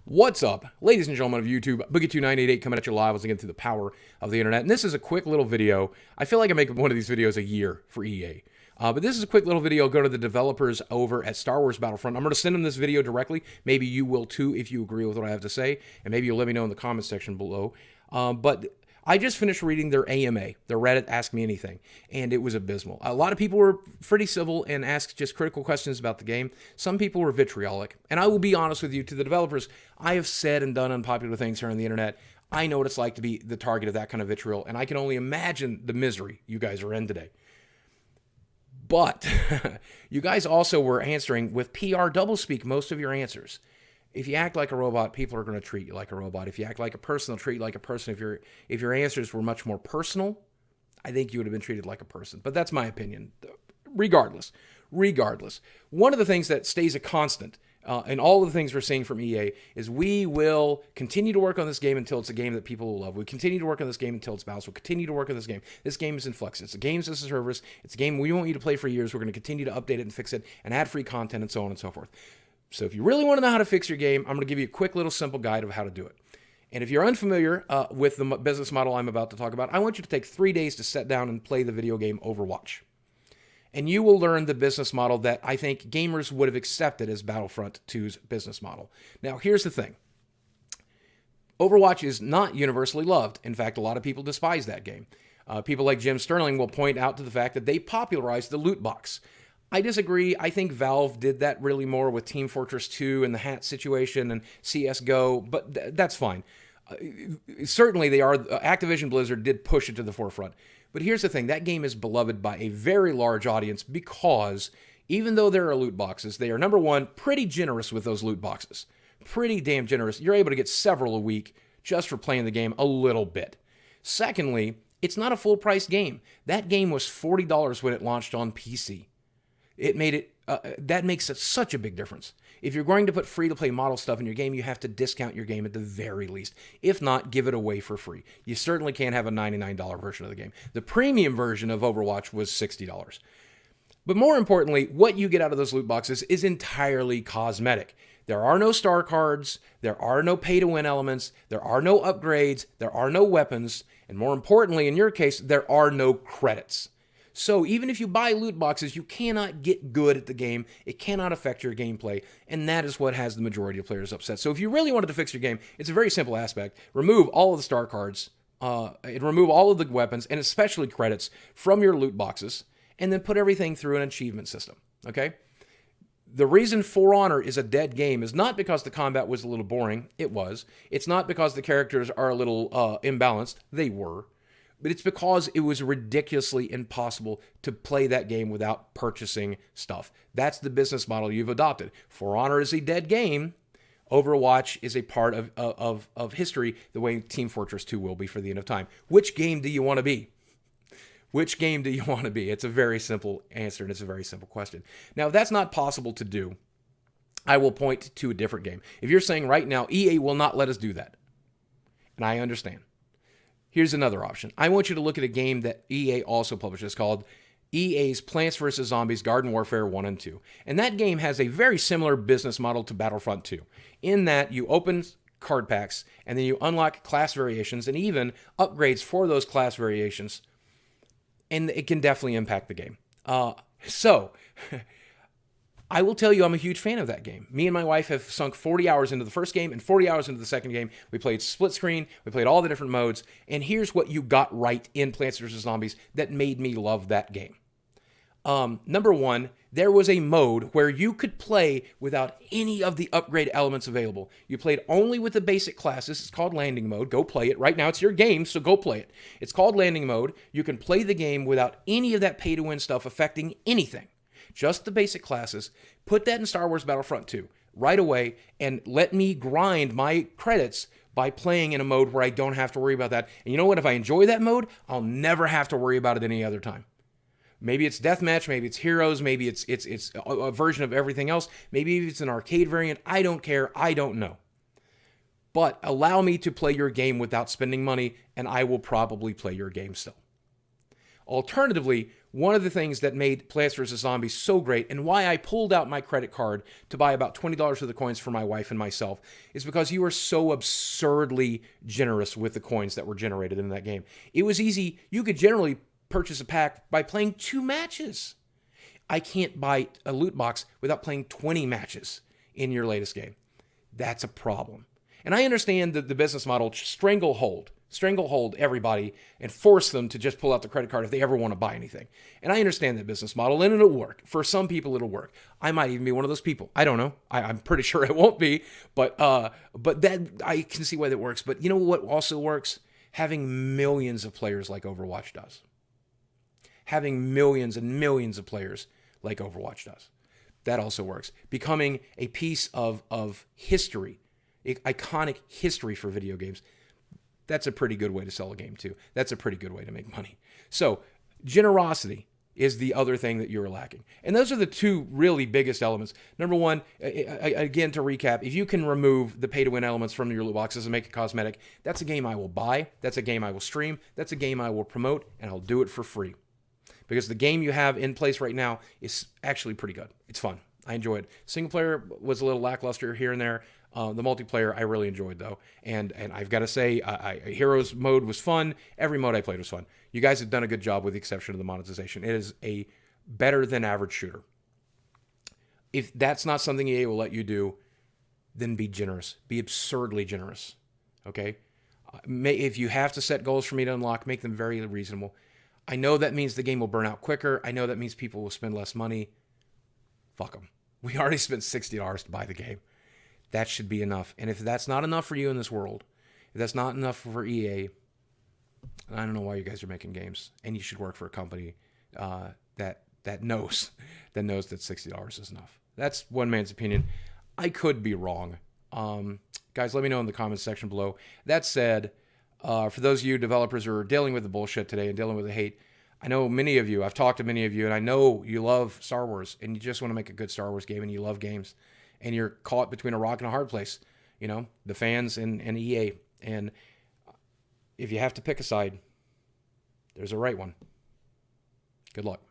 What's up, ladies and gentlemen of YouTube? Boogie2988 coming at you live once again through the power of the internet. And this is a quick little video. I feel like I make one of these videos a year for EA. But this is a quick little video. Go to the developers over at Star Wars Battlefront. I'm going to send them this video directly. Maybe you will too if you agree with what I have to say. And maybe you'll let me know in the comments section below. But I just finished reading their AMA, their Reddit Ask Me Anything, and it was abysmal. A lot of people were pretty civil and asked just critical questions about the game. Some people were vitriolic. And I will be honest with you, to the developers, I have said and done unpopular things here on the internet. I know what it's like to be the target of that kind of vitriol, and I can only imagine the misery you guys are in today. But you guys also were answering with PR doublespeak most of your answers. If you act like a robot, people are going to treat you like a robot. If you act like a person, they'll treat you like a person. If your answers were much more personal, I think you would have been treated like a person. But that's my opinion. Regardless, one of the things that stays a constant in all of the things we're seeing from EA is we will continue to work on this game until it's a game that people will love. We continue to work on this game until it's balanced. We'll continue to work on this game. This game is in flux. It's a game as a service. It's a game we want you to play for years. We're going to continue to update it and fix it and add free content and so on and so forth. So if you really want to know how to fix your game, I'm going to give you a quick little simple guide of how to do it. And if you're unfamiliar with the business model I'm about to talk about, I want you to take 3 days to sit down and play the video game Overwatch. And you will learn the business model that I think gamers would have accepted as Battlefront 2's business model. Now, here's the thing. Overwatch is not universally loved. In fact, a lot of people despise that game. People like Jim Sterling will point out to the fact that they popularized the loot box. I disagree. I think Valve did that really more with Team Fortress 2 and the hat situation and CSGO, but that's fine. Certainly, Activision Blizzard did push it to the forefront. But here's the thing. That game is beloved by a very large audience because even though there are loot boxes, they are, number one, pretty generous with those loot boxes. Pretty damn generous. You're able to get several a week just for playing the game a little bit. Secondly, it's not a full-price game. That game was $40 when it launched on PC. It made it, that makes it such a big difference. If you're going to put free-to-play model stuff in your game, you have to discount your game at the very least. If not, give it away for free. You certainly can't have a $99 version of the game. The premium version of Overwatch was $60. But more importantly, what you get out of those loot boxes is entirely cosmetic. There are no star cards, there are no pay-to-win elements, there are no upgrades, there are no weapons, and more importantly, in your case, there are no credits. So even if you buy loot boxes, you cannot get good at the game. It cannot affect your gameplay, and that is what has the majority of players upset. So if you really wanted to fix your game, it's a very simple aspect. Remove all of the star cards, and remove all of the weapons, and especially credits from your loot boxes, and then put everything through an achievement system, okay? The reason For Honor is a dead game is not because the combat was a little boring. It was. It's not because the characters are a little imbalanced. They were. But it's because it was ridiculously impossible to play that game without purchasing stuff. That's the business model you've adopted. For Honor is a dead game. Overwatch is a part of history the way Team Fortress 2 will be for the end of time. Which game do you want to be? Which game do you want to be? It's a very simple answer, and it's a very simple question. Now, if that's not possible to do, I will point to a different game. If you're saying right now, EA will not let us do that, and I understand. Here's another option. I want you to look at a game that EA also publishes called EA's Plants vs. Zombies Garden Warfare 1 and 2. And that game has a very similar business model to Battlefront 2, in that you open card packs and then you unlock class variations and even upgrades for those class variations, and it can definitely impact the game. I will tell you I'm a huge fan of that game. Me and my wife have sunk 40 hours into the first game and 40 hours into the second game. We played split screen. We played all the different modes. And here's what you got right in Plants vs. Zombies that made me love that game. Number one, there was a mode where you could play without any of the upgrade elements available. You played only with the basic classes. It's called landing mode. Go play it. Right now it's your game, so go play it. It's called landing mode. You can play the game without any of that pay-to-win stuff affecting anything. Just the basic classes. Put that in Star Wars Battlefront 2 right away and let me grind my credits by playing in a mode where I don't have to worry about that. And you know what? If I enjoy that mode, I'll never have to worry about it any other time. Maybe it's deathmatch, maybe it's heroes, maybe it's a version of everything else. Maybe it's an arcade variant. I don't care. I don't know. But allow me to play your game without spending money, and I will probably play your game still. Alternatively, one of the things that made Plants vs. Zombies so great and why I pulled out my credit card to buy about $20 worth of coins for my wife and myself is because you were so absurdly generous with the coins that were generated in that game. It was easy. You could generally purchase a pack by playing 2 matches. I can't buy a loot box without playing 20 matches in your latest game. That's a problem. And I understand that the business model, stranglehold everybody and force them to just pull out the credit card if they ever want to buy anything. And I understand that business model, and it'll work. For some people, it'll work. I might even be one of those people. I don't know. I'm pretty sure it won't be, but that I can see why that works. But you know what also works? Having millions of players like Overwatch does. Having millions and millions of players like Overwatch does. That also works. Becoming a piece of history, iconic history for video games. That's a pretty good way to sell a game too. That's a pretty good way to make money. So generosity is the other thing that you're lacking. And those are the 2 really biggest elements. Number 1, again, to recap, if you can remove the pay-to-win elements from your loot boxes and make it cosmetic, that's a game I will buy. That's a game I will stream. That's a game I will promote, and I'll do it for free. Because the game you have in place right now is actually pretty good. It's fun. I enjoy it. Single player was a little lackluster here and there. The multiplayer I really enjoyed though, and I've got to say, Heroes mode was fun. Every mode I played was fun. You guys have done a good job with the exception of the monetization. It is a better than average shooter. If that's not something EA will let you do, then be generous. Be absurdly generous. Okay? If you have to set goals for me to unlock, make them very reasonable. I know that means the game will burn out quicker. I know that means people will spend less money. Fuck them. We already spent $60 to buy the game. That should be enough. And if that's not enough for you in this world, if that's not enough for EA, I don't know why you guys are making games. And you should work for a company that knows that $60 is enough. That's one man's opinion. I could be wrong. Guys, let me know in the comments section below. That said, for those of you developers who are dealing with the bullshit today and dealing with the hate, I know many of you, I've talked to many of you, and I know you love Star Wars, and you just want to make a good Star Wars game, and you love games, and you're caught between a rock and a hard place, you know, the fans and EA. And if you have to pick a side, there's a right one. Good luck.